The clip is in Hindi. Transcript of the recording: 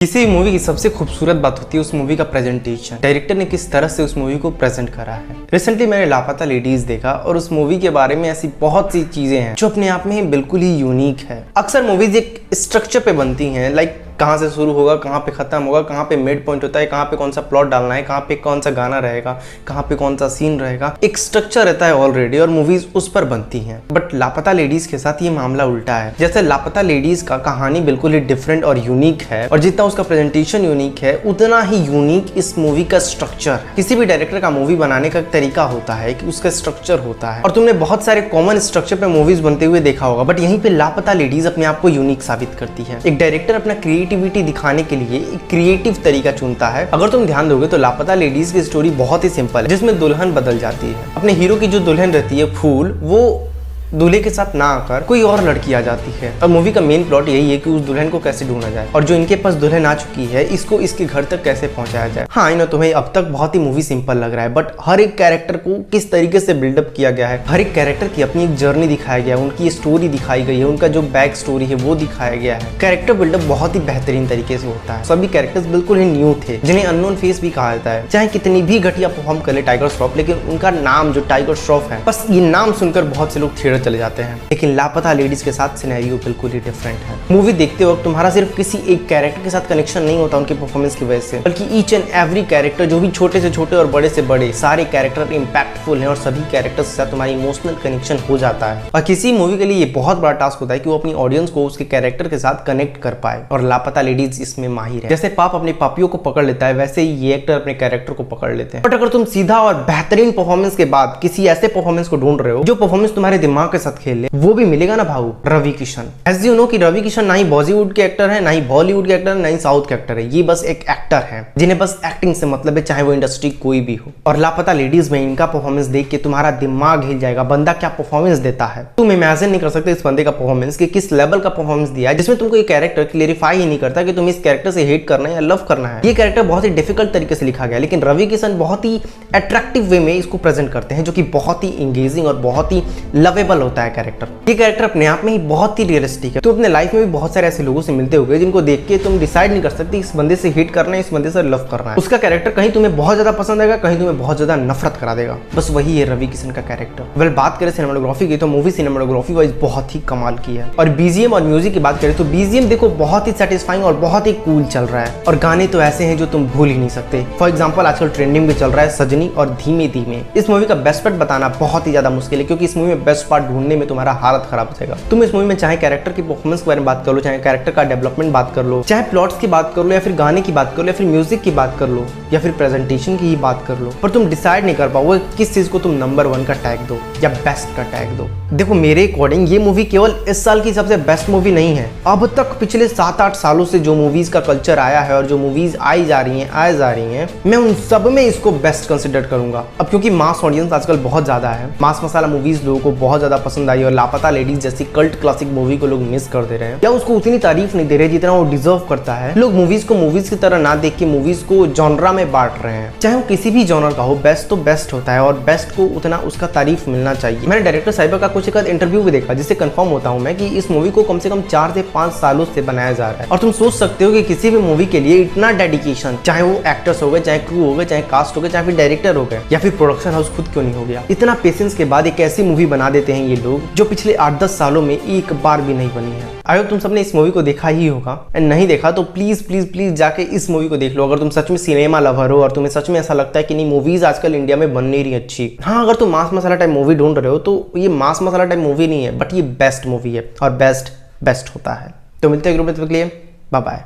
किसी भी मूवी की सबसे खूबसूरत बात होती है उस मूवी का प्रेजेंटेशन। डायरेक्टर ने किस तरह से उस मूवी को प्रेजेंट करा है। रिसेंटली मैंने लापता लेडीज देखा और उस मूवी के बारे में ऐसी बहुत सी चीजें हैं जो अपने आप में बिल्कुल ही यूनिक है। अक्सर मूवीज एक स्ट्रक्चर पे बनती हैं, लाइक कहाँ से शुरू होगा, कहाँ पे खत्म होगा, कहाँ पे मिड पॉइंट होता है, कहाँ पे कौन सा प्लॉट डालना है, कहाँ पे कौन सा गाना रहेगा, कहाँ पे कौन सा सीन रहेगा। एक स्ट्रक्चर रहता है ऑलरेडी और मूवीज उस पर बनती हैं। बट लापता लेडीज के साथ ये मामला उल्टा है। जैसे लापता लेडीज का कहानी बिल्कुल ही डिफरेंट और यूनिक है और जितना उसका प्रेजेंटेशन यूनिक है उतना ही यूनिक इस मूवी का स्ट्रक्चर है। किसी भी डायरेक्टर का मूवी बनाने का तरीका होता है कि उसका स्ट्रक्चर होता है और तुमने बहुत सारे कॉमन स्ट्रक्चर पे मूवीज बनते हुए देखा होगा, बट यहीं पे लापता लेडीज अपने आप को यूनिक साबित करती है। एक डायरेक्टर अपना क्रिएटिविटी दिखाने के लिए एक क्रिएटिव तरीका चुनता है। अगर तुम ध्यान दोगे तो लापता लेडीज की स्टोरी बहुत ही सिंपल है, जिसमें दुल्हन बदल जाती है। अपने हीरो की जो दुल्हन रहती है फूल, वो दूल्हे के साथ ना आकर कोई और लड़की आ जाती है और मूवी का मेन प्लॉट यही है कि उस दुल्हन को कैसे ढूंढा जाए और जो इनके पास दुल्हन आ चुकी है इसको इसके घर तक कैसे पहुंचाया जाए। हाँ, इन तुम्हें अब तक बहुत ही मूवी सिंपल लग रहा है, बट हर एक कैरेक्टर को किस तरीके से बिल्डअप किया गया है, हर एक कैरेक्टर की अपनी एक जर्नी दिखाया गया है, उनकी स्टोरी दिखाई गई है, उनका जो बैक स्टोरी है वो दिखाया गया है। कैरेक्टर बिल्डअप बहुत ही बेहतरीन तरीके से होता है। सभी कैरेक्टर्स बिल्कुल ही न्यू थे, जिन्हें अननोन फेस भी कहा जाता है। चाहे कितनी भी घटिया परफॉर्म कर ले टाइगर श्रॉफ, लेकिन उनका नाम जो टाइगर श्रॉफ है, बस ये नाम सुनकर बहुत से लोग थिएटर चले जाते हैं। लेकिन लापता लेडीज के साथ सिनेरियो बिल्कुल ही डिफरेंट है। मूवी देखते वक्त तुम्हारा सिर्फ किसी एक कैरेक्टर के साथ कनेक्शन नहीं होता उनके परफॉर्मेंस की वजह से, बल्कि ईच एंड एवरी कैरेक्टर, जो भी छोटे से छोटे और बड़े से बड़े, सारे कैरेक्टर इंपैक्टफुल हैं और सभी कैरेक्टर्स के साथ तुम्हारी इमोशनल कनेक्शन हो जाता है। और किसी मूवी के लिए ये बहुत बड़ा टास्क होता है कि वो अपनी ऑडियंस को उसके कैरेक्टर के साथ कनेक्ट कर पाए, और लापता लेडीज इसमें माहिर है। जैसे पाप अपने पापियों को पकड़ लेता है, वैसे ही ये एक्टर अपने कैरेक्टर को पकड़ लेते हैं। बट अगर तुम सीधा और बेहतरीन परफॉर्मेंस के बाद किसी ऐसे परफॉर्मेंस को ढूंढ रहे हो जो परफॉर्मेंस तुम्हारे दिमाग के साथ खेल ले, वो भी मिलेगा ना भाऊ, Ravi Kishan. As you know कि रवि किशन ना ही बॉलीवुड के एक्टर है, ना ही बॉलीवुड के एक्टर है, ना ही साउथ के एक्टर है। ये बस एक एक्टर है जिन्हें बस एक्टिंग से मतलब है, चाहे वो इंडस्ट्री कोई भी हो। और लापता लेडीज में इनका परफॉर्मेंस देख के तुम्हारा दिमाग हिल जाएगा। बंदा क्या परफॉर्मेंस देता है, तुम इमेजिन नहीं कर सकते इस बंदे का परफॉर्मेंस कि किस लेवल का परफॉर्मेंस दिया है, जिसमें तुमको ये कैरेक्टर क्लेरिफाई ही नहीं करता कि तुम इस कैरेक्टर से हेट करना है या लव करना है। ये कैरेक्टर बहुत ही डिफिकल्ट तरीके से लिखा गया, लेकिन रवि किशन बहुत ही अट्रैक्टिव वे में इसको प्रेजेंट करते हैं, जो कि बहुत ही एंगेजिंग और बहुत ही लवेबल होता है कैरेक्टर। ये कैरेक्टर अपने आप में ही बहुत ही रियलिस्टिक है। तुम अपने लाइफ में भी बहुत सारे ऐसे लोगों से मिलते होंगे जिनको देख के तुम डिसाइड नहीं कर सकते इस बंदे से हिट करना है, इस बंदे से लव करना है। उसका कैरेक्टर कहीं तुम्हें बहुत ज्यादा पसंद आएगा, कहीं तुम्हें बहुत ज्यादा नफरत करा देगा। बस वही है रवि किशन का कैरेक्टर। वेल, बात करें सिनेमेटोग्राफी की तो मूवी सिनेमेटोग्राफी वाइज बहुत ही कमाल की है। और बीजीएम और म्यूजिक की बात करें तो बीजीएम देखो बहुत ही सेटिस्फाइंग और बहुत ही कूल चल रहा है, और गाने तो ऐसे हैं जो तुम भूल ही नहीं सकते। फॉर एग्जाम्पल आजकल ट्रेंडिंग में चल रहा है सजनी और धीमे धीमे। इस मूवी का बेस्ट पार्ट बताना बहुत ही ज्यादा मुश्किल है, क्योंकि इस मूवी में बेस्ट पार्ट ढूंढने में तुम्हारा हालत खराब हो जाएगा। तुम इस मूवी में चाहे कैरेक्टर की परफॉर्मेंस के बारे में बात कर लो, चाहे कैरेक्टर का डेवलपमेंट बात कर लो, चाहे प्लॉट्स की बात कर लो, या फिर गाने की बात कर लो, या फिर म्यूजिक की बात कर लो, या फिर प्रेजेंटेशन की ही बात कर लो, पर तुम डिसाइड नहीं कर पाओगे किस चीज को तुम नंबर 1 का टैग दो या बेस्ट का टैग दो। देखो, मेरे अकॉर्डिंग ये मूवी केवल इस साल की सबसे बेस्ट मूवी नहीं है। अब तक पिछले 7-8 सालों से जो मूवीज का कल्चर आया है और जो मूवीज आई जा रही हैं, मैं उन सब में इसको बेस्ट कंसिडर करूंगा। अब क्योंकि मास ऑडियंस आजकल बहुत ज्यादा है, मास मसाला मूवीज लोगों को बहुत ज्यादा पसंद आई और लापता लेडीज जैसी कल्ट क्लासिक मूवी को लोग मिस कर दे रहे हैं या उसको उतनी तारीफ नहीं दे रहे जितना वो डिजर्व करता है। लोग मूवीज को मूवीज की तरह ना देख के मूवीज को जॉनरा में बांट रहे हैं। चाहे वो किसी भी जॉनर का हो, बेस्ट तो बेस्ट होता है और बेस्ट को उतना उसका तारीफ मिलना चाहिए। मैंने डायरेक्टर साहिबा का कुछ एक इंटरव्यू भी देखा, जिससे कंफर्म होता हूं मैं कि इस मूवी को कम से कम 4 से 5 सालों से बनाया जा रहा है। और तुम सोच सकते हो कि किसी भी मूवी के लिए इतना डेडिकेशन, चाहे वो एक्टर्स हो गए, चाहे क्रू हो गए, चाहे कास्ट हो गए, चाहे फिर डायरेक्टर हो गए, या फिर प्रोडक्शन हाउस खुद क्यों नहीं हो गया, इतना पेशेंस के बाद एक ऐसी मूवी बना देते हैं ये लोग जो पिछले 8-10 सालों में एक बार भी नहीं बनी है। आई होप तुम सबने इस मूवी को देखा ही होगा, एंड नहीं देखा तो प्लीज प्लीज प्लीज जाके इस मूवी को देख लो। अगर तुम सच में सिनेमा लवर हो और तुम्हें सच में ऐसा लगता है कि नहीं मूवीज आजकल इंडिया में बन नहीं रही अच्छी। हाँ, अगर तुम मास मसाला टाइप मूवी ढूंढ रहे हो तो ये मास मसाला टाइप मूवी नहीं है, बट ये बेस्ट मूवी है और बेस्ट होता है। तो मिलते हैं ग्रुप में, तब तक के लिए बाय बाय।